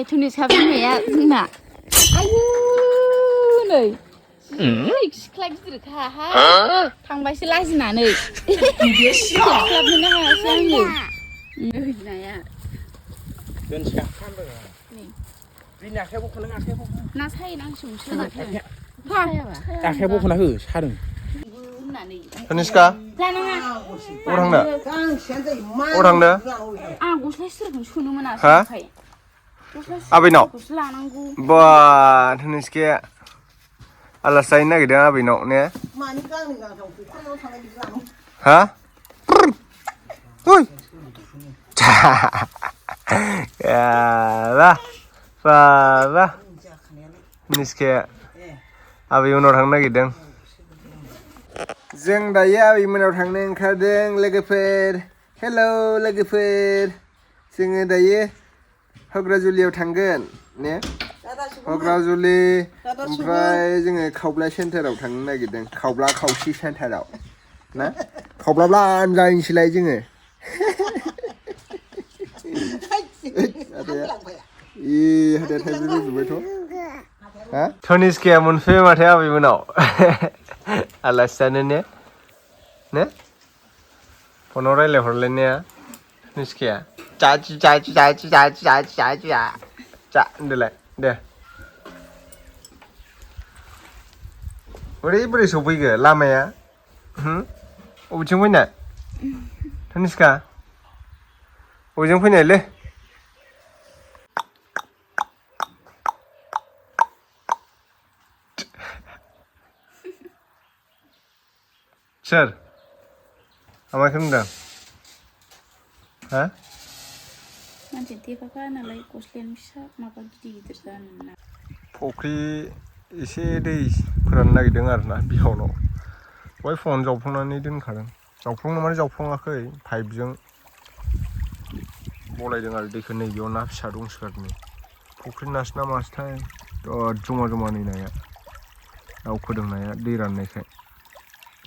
थुनिस बिमाया जोंना आयु नै सिख्ला गिदिरखाहा थांबायसो लाजिनानै सिख्लाबनोनो हायासै आङो नाया दोनसिखा बिनि आखाइया बख'नो आखाइया बख'नो ना सायनांसिगौसो आखाइया बख'ना हो सादों Taniska जानाङा orang dah orang dah आं गस्ला सिरखौनो सोनो मोनासै ha ओमफ्राय abinaw गस्ला लानांगौ bah Taniska alasai nagirdों abinaw ne ha oi ya lah bah Taniska abi unaw थांनो नागिरदों जों दायो आबैमोनाव थांनो ओंखारदों लोगोफोर हेलौ लोगोफोर जोङो दायो हग्राजुलियाव थांगोन ने हग्राजुलि ओमफ्राय जोङो खावब्ला सेन्टाराव थांनो नागिरदों खावब्ला खावसि सेन्टाराव ना खावब्लाब्ला जाहैनोसैलाय जोङो हाथाया थाइब्रै रुजुबायथ' हा तनिस्काया मोनफैबाय माथो आबैमोनाव आलासि जानो ने फनाव रायज्लायहरलायनाया तनिस्काया जाजि जा होनदोलाय दे बोरै सफैखो लामाया अबेथिं फैनाय तनिस्का बबेजों फैनायलै सोर आमाइखौ होनदों हा मानसि थेफाफा नालाय गस्लायानो फिसा माबा गिदिर जानो फुख्रि एसे दै फोराननो नागिरदों आरोना बिहावनाव बहाय फुङावनो जावफ्लांनानै दोनखादों जावफ्लांनो माने जावफ्लाङाखै पाइपजों बलायदों आरो दैखौ नैबेयाव ना फिसा दंसोगारनि फुख्रि नासो ना मासोथाय बिराद जमा नै नाया दावखोदों नाया दै राननायखाय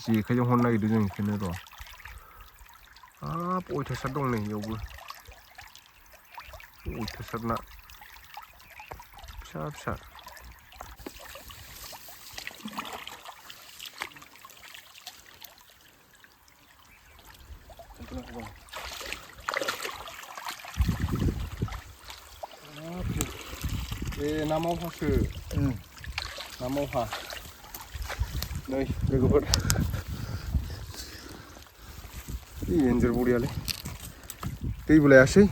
जेखाइजों हमनो नागिरदों जों बेखौनो र' हाब अयथासार दं नै बेयावबो अयथासार ना फिसा ना मावहासो ना मावहा नै लोगोफोर एन्जर बरियालै दैबो लायासै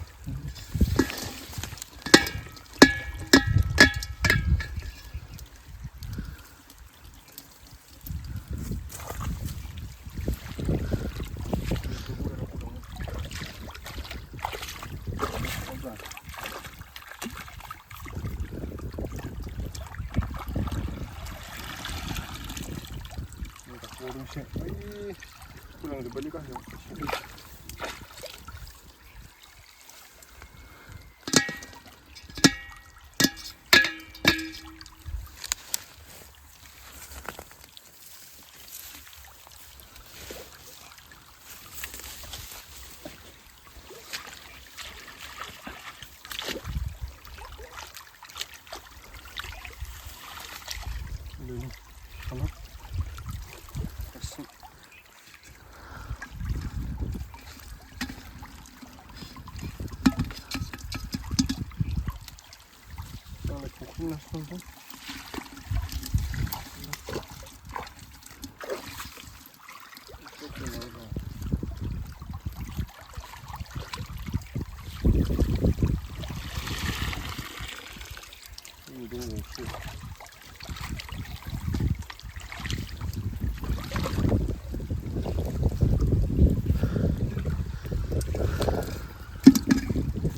फोलांजोब्बायलै गाहायाव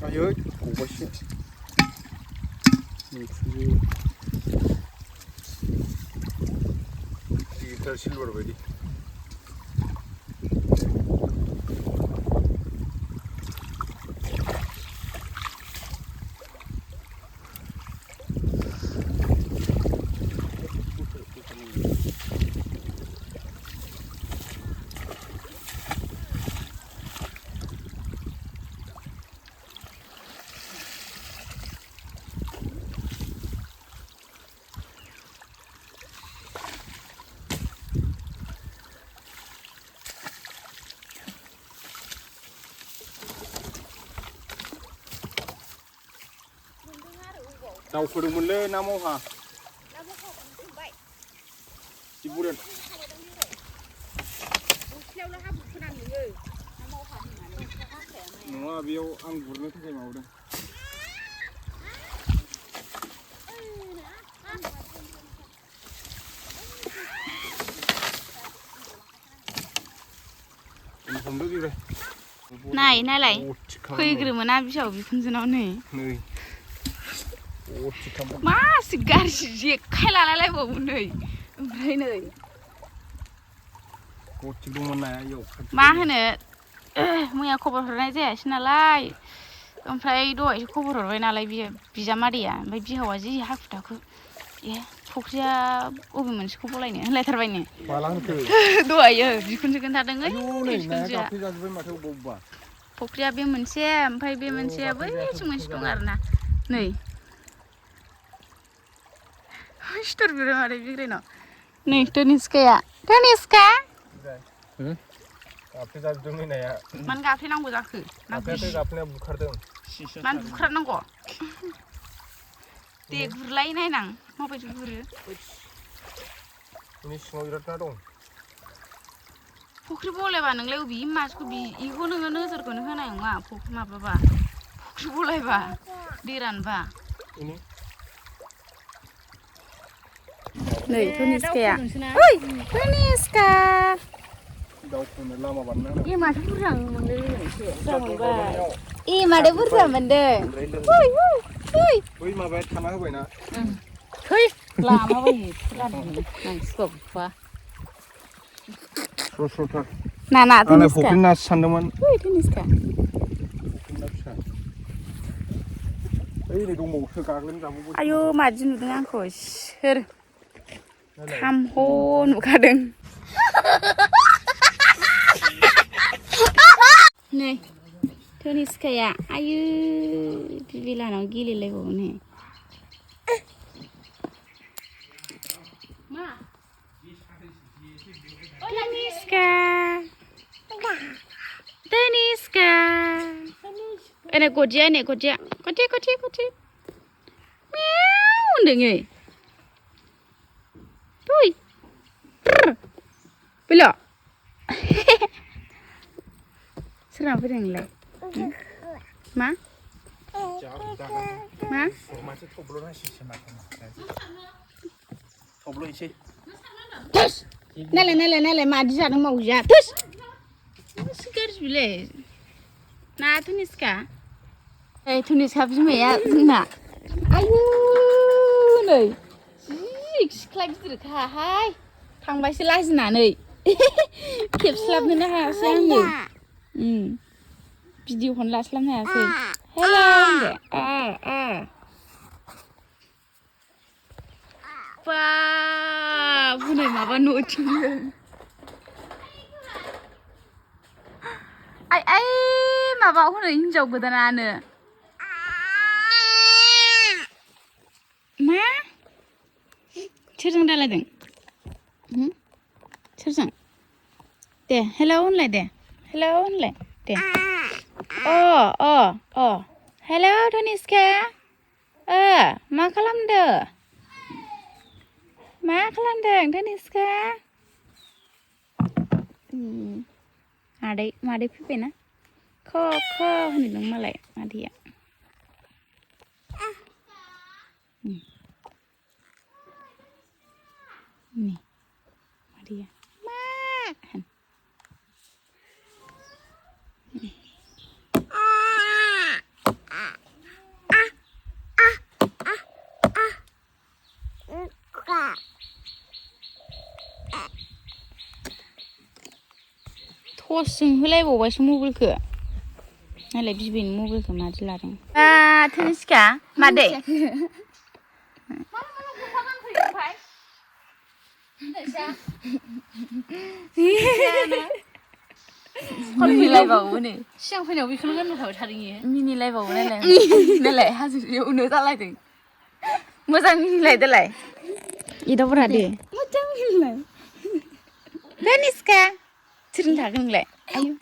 Ayo, gobasnya. Digital silver bedi. दावखोदोंमोनलै ना मावहा जि बुरजा नङा बेयाव आं गुरनो थाखाय माबादों हमदो बिब्राय नाय नायलाय फैग्रोमोना बिहाव बिखुनजोनाव नै मासे गाज्रि जेखाइ लालायलायबावो नै ओमफ्राय नै मा होनो मैया खबर हरनाय जायासै नालाय ओमफ्राय दहायसो खबर हरबाय नालाय बियो बिजामादैया ओमफ्राय बिहावा जि हाखु दाखु फख्रिया बबे मोनसेखौ बलायनो होनलायथारबायनो दहायो बिखुनजो खोन्थादों बिखुनजोआ फख्रिया बे मोनसे ओमफ्राय बे मोनसेया बैथिं मोनसे दं आरोना नै सिथर बिरो मादै बिग्रायनाव नै तनिस्काया तनिस्का मानो गाफ्लेनांगौ जाखो मानो बुखारनांगौ दे गुरलाय नायनां माबायदि गुरो फख्रि बलायबा नोंलाय अबे मासखौ बेखौ नोङो नोजोरखौनो होनाय नङा माबाबा फख्रि बलायबा दै रानबा नै तनिस्काया ओइ तनिस्का दावखोनो लामा बानायना माथो बुरजा मोनदों माथो बुरजा मोनदों बै माबाया थाना होबायना लामाबायो नांसिगौ बुखुवा ना फख्रि नासो सानदोंमोन तनिस्का आयौ मादि नुदों आंखौ सोर थामह नुखादों नै तनिस्काया आयु बिबिलानाव गेलेलायबावो नै मा तनिस्का तनिस्का एने गदिया गदि मेव होनदों Ui. Belok. Serang apa nilai? Ma? Ma? Terus. Nele madi sana mau ya. Terus. Segar bile. Nah, Tuniska. Tuniska bisa ya, nak. Ayu, nih. सिख्ला गिदिरखाहाय थांबायसो लाजिनानै खेबस्लाबनोनो हायासै आङो भिडिअखौनो लास्लाबनो हायासै हेल' होनदे बाब हनै माबा न'थिंनो आइ माबा हनै हिनजाव गोदानानो मा सोरजों रायलायदों सोरजों दे हेलौ होनलाय दे हेलौ होनलाय दे अ हेलौ तनिस्का मा खालामदों तनिस्का मादै फैबायना ख होनदों मालाय मादैया nih Maria makan थसजों होलायबावबायसो मबाइलखौ नालाय बिबैनि मबाइलखौ मादि लादों तनिस्का मादै मिनिलायबावो नै सिगां फैनायाव बेखौनो गानबोखाबाय थादों इयो मिनिलायबावो नालाय हाजोआवनो जालायदों मोजां मिनिलायदोलाय एदावब्रा दे मोजां मिनिलाय तनिस्का सोरजों थागोन नोंलाय आयु